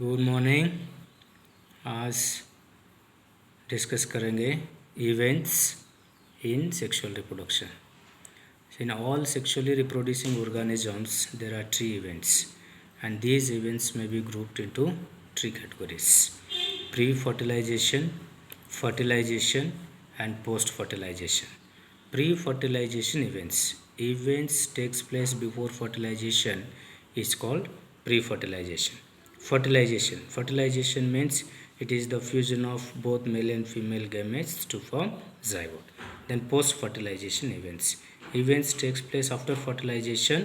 Good morning. आज discuss करेंगे events in sexual reproduction. In all sexually reproducing organisms, there are three events, and these events may be grouped into three categories: pre-fertilization, fertilization, and post-fertilization. Pre-fertilization events takes place before fertilization is called pre-fertilization. Fertilization means it is the fusion of both male and female gametes to form zygote. Then post-fertilization events takes place after fertilization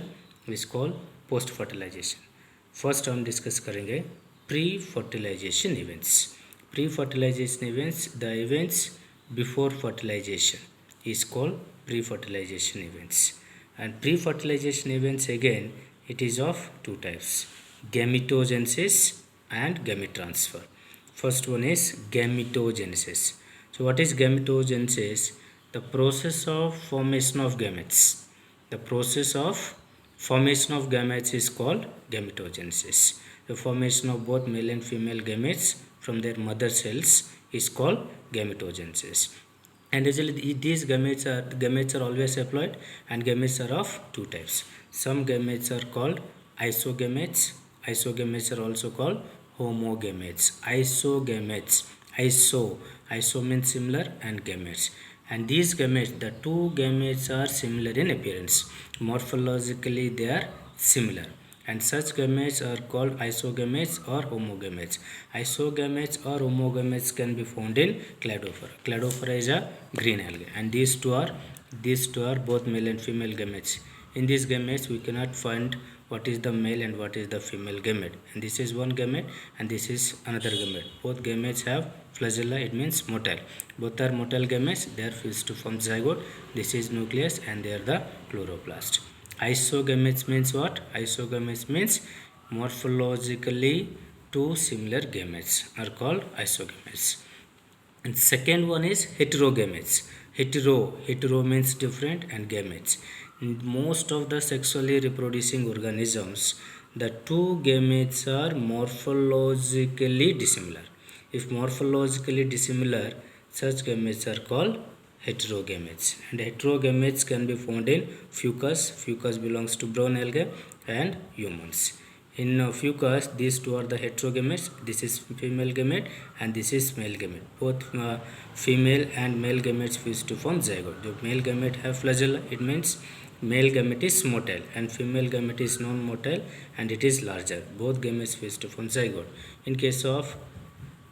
is called post-fertilization. First हम discuss करेंगे pre fertilization events. Pre fertilization events, the events before fertilization is called pre-fertilization events. And pre-fertilization events, again, it is of two types: gametogenesis and gamete transfer. First one is gametogenesis. So what is gametogenesis? The process of formation of gametes. The process of formation of gametes is called gametogenesis. The formation of both male and female gametes from their mother cells is called gametogenesis. And usually these gametes are always haploid, and gametes are of two types. Some gametes are called isogametes. Isogametes are also called homogametes. Iso means similar, and gametes. And these gametes, the two gametes are similar in appearance. Morphologically they are similar, and such gametes are called isogametes or homogametes. Isogametes or homogametes can be found in Cladophora. Cladophora is a green algae, and these two are both male and female gametes. In these gametes we cannot find what is the male and what is the female gamete, and this is one gamete and this is another gamete. Both gametes have flagella, it means motile. Both are motile gametes, they are fused to form zygote. This is nucleus and they are the chloroplast. Isogametes means what? Isogametes means morphologically two similar gametes are called isogametes. And second one is heterogametes. Hetero means different, and gametes. In most of the sexually reproducing organisms, the two gametes are morphologically dissimilar. If morphologically dissimilar, such gametes are called heterogametes. And heterogametes can be found in fucus. Fucus belongs to brown algae, and humans. In fucus, these two are the heterogametes. This is female gamete and this is male gamete. Both female and male gametes fuse to form zygote. The male gamete have flagella, it means male gamete is motile, and female gamete is non-motile and it is larger. Both gametes fuse to form zygote. In case of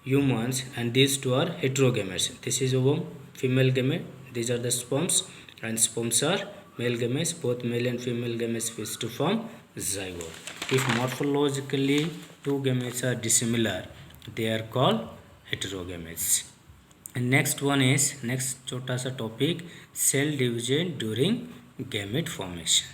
humans, and these two are heterogametes. This is ovum, female gamete. These are the sperms, and sperms are male gametes. Both male and female gametes fuse to form zygote. If morphologically two gametes are dissimilar, they are called heterogametes. And next छोटा सा topic, cell division during gamete formation.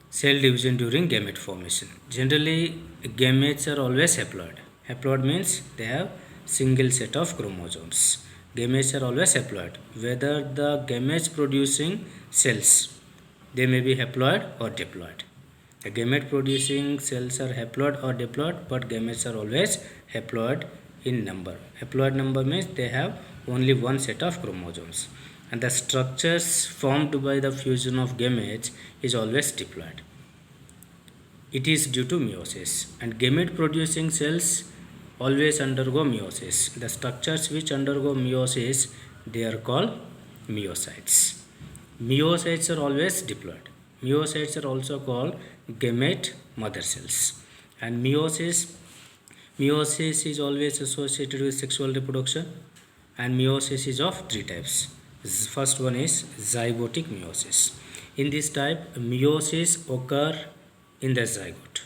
Cell division during gamete formation. Generally, gametes are always haploid. Haploid means they have single set of chromosomes. Gametes are always haploid. Whether the gametes producing cells, they may be haploid or diploid. The gamete producing cells are haploid or diploid, but gametes are always haploid in number. Haploid number means they have only one set of chromosomes, and the structures formed by the fusion of gametes is always diploid. It is due to meiosis, and gamete producing cells always undergo meiosis. The structures which undergo meiosis, they are called myocytes. Myocytes are always diploid. Myocytes are also called gamete mother cells. And meiosis is always associated with sexual reproduction, and meiosis is of three types. First one is zygotic meiosis. In this type, meiosis occur in the zygote,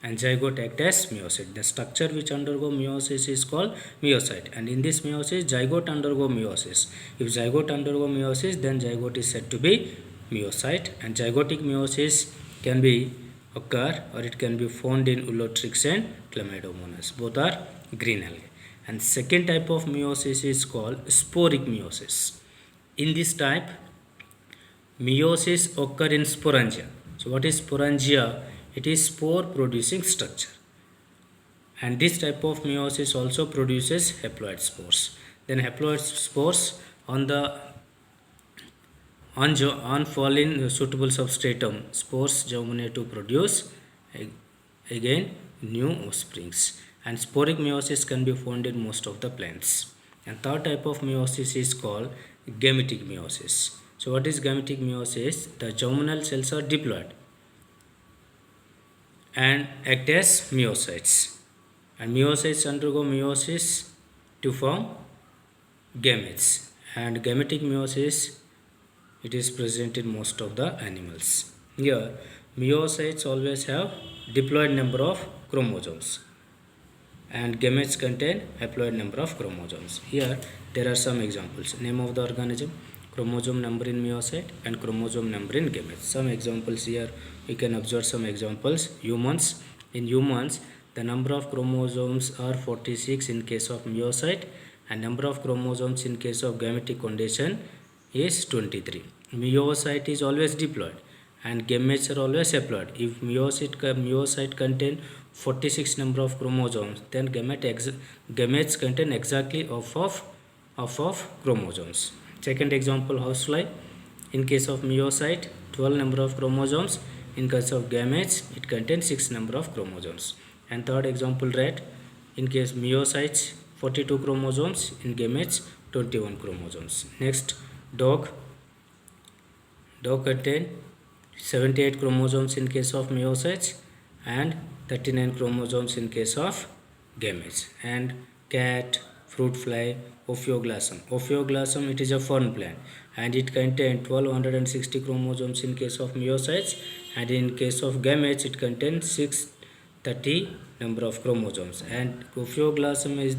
and zygote act as myocyte. The structure which undergo meiosis is called myocyte, and in this meiosis, zygote undergo meiosis. If zygote undergo meiosis, then zygote is said to be myocyte, and zygotic meiosis can be occur, or it can be found in Ulothrix and Chlamydomonas. Both are green algae. And second type of meiosis is called sporic meiosis. In this type, meiosis occur in sporangia. So what is sporangia? It is spore producing structure, And this type of meiosis also produces haploid spores. Then haploid spores on the on fall in suitable substratum, spores germinate to produce again new offsprings. And sporic meiosis can be found in most of the plants. And third type of meiosis is called gametic meiosis. So what is gametic meiosis? The germinal cells are diploid and act as meiocytes. And meiocytes undergo meiosis to form gametes. And gametic meiosis, it is present in most of the animals. Here, meiocytes always have diploid number of chromosomes, and gametes contain haploid number of chromosomes. Here, there are some examples. Name of the organism, chromosome number in meiocyte, and chromosome number in gametes. Some examples here, we can observe some examples. Humans. In humans, the number of chromosomes are 46 in case of meiocyte, and number of chromosomes in case of gametic condition is 23. Meiocyte is always diploid and gametes are always haploid. If meiocyte contain 46 number of chromosomes, then gametes contain exactly of chromosomes. Second example, housefly. In case of meiocyte, 12 number of chromosomes. In case of gametes, it contains 6 number of chromosomes. And third example, rat. In case meiocytes, 42 chromosomes. In gametes, 21 chromosomes. Next, dog. Dog contain 78 chromosomes in case of meiocytes and 39 chromosomes in case of gametes. And cat, fruit fly, Ophioglossum. Ophioglossum, it is a fern plant and it contains 1260 chromosomes in case of meiocytes, and in case of gametes it contains 630 number of chromosomes. And Ophioglossum is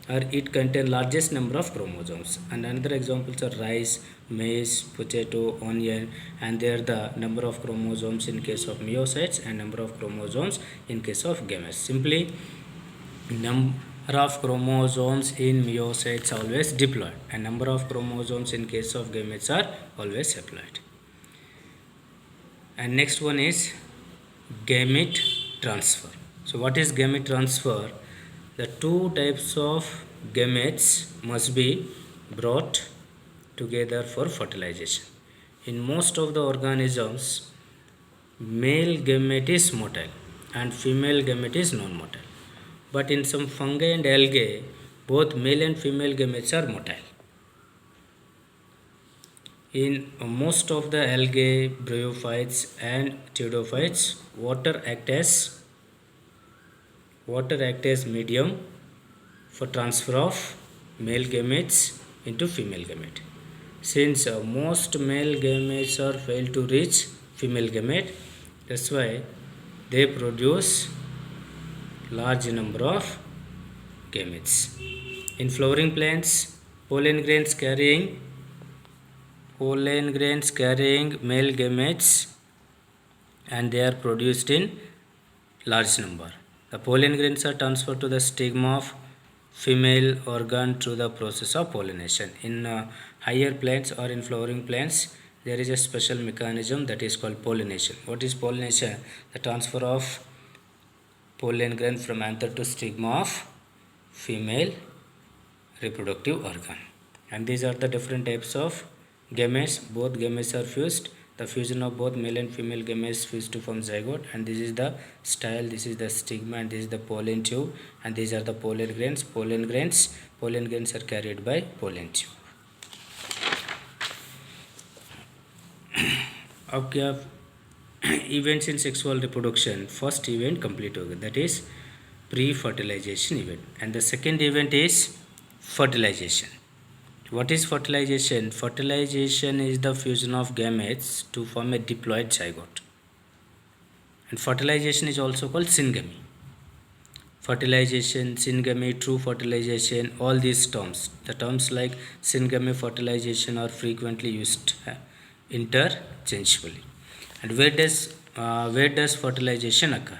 it contains largest number of chromosomes. And another examples are rice, maize, potato, onion, and they are the number of chromosomes in case of meiocytes and number of chromosomes in case of gametes. Simply, number of chromosomes in meiocytes are always diploid and number of chromosomes in case of gametes are always haploid. And next one is gamete transfer. So what is gamete transfer? The two types of gametes must be brought together for fertilization. In most of the organisms, male gamete is motile and female gamete is non-motile. But in some fungi and algae, both male and female gametes are motile. In most of the algae, bryophytes and pteridophytes, water act as medium for transfer of male gametes into female gamete. Since most male gametes are fail to reach female gamete, that's why they produce large number of gametes. In flowering plants, pollen grains carrying male gametes, and they are produced in large number. The pollen grains are transferred to the stigma of female organ through the process of pollination. In higher plants or in flowering plants, there is a special mechanism that is called pollination. What is pollination? The transfer of pollen grain from anther to stigma of female reproductive organ. And these are the different types of gametes. Both gametes are fused. The fusion of both male and female gametes fused to form zygote, and this is the style, this is the stigma, and this is the pollen tube, and these are the pollen grains. Pollen grains are carried by pollen tube. Okay, events in sexual reproduction. First event complete हो गया, that is pre-fertilization event, and the second event is fertilization. What is fertilization? Fertilization is the fusion of gametes to form a diploid zygote. And fertilization is also called syngamy. Fertilization, syngamy, true fertilization, all these terms. The terms like syngamy, fertilization are frequently used interchangeably. And where does fertilization occur?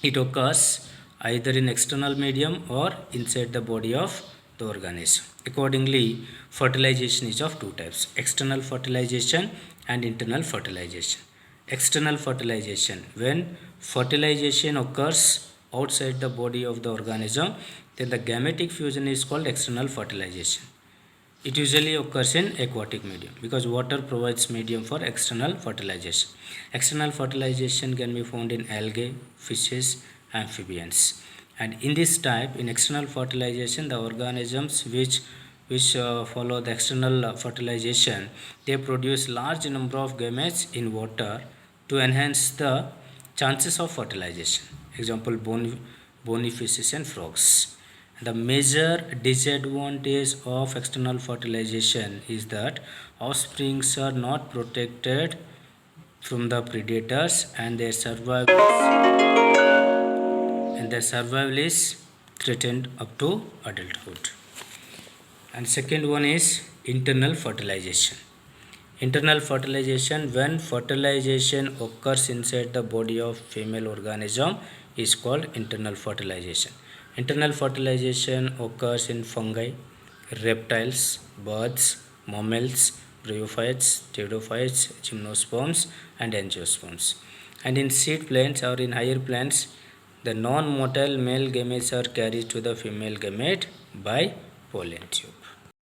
It occurs either in external medium or inside the body of the organism. Accordingly, fertilization is of two types: external fertilization and internal fertilization. External fertilization, when fertilization occurs outside the body of the organism, then the gametic fusion is called external fertilization. It usually occurs in aquatic medium because water provides medium for external fertilization. External fertilization can be found in algae, fishes, amphibians. And in this type, in external fertilization, the organisms which follow the external fertilization, they produce large number of gametes in water to enhance the chances of fertilization. Example, bony fishes and frogs. The major disadvantage of external fertilization is that offsprings are not protected from the predators and their survival is threatened up to adulthood. And second one is internal fertilization. Internal fertilization, when fertilization occurs inside the body of female organism, is called internal fertilization. Internal fertilization occurs in fungi, reptiles, birds, mammals, bryophytes, pteridophytes, gymnosperms and angiosperms. And in seed plants or in higher plants, the non-motile male gametes are carried to the female gamete by pollen tube.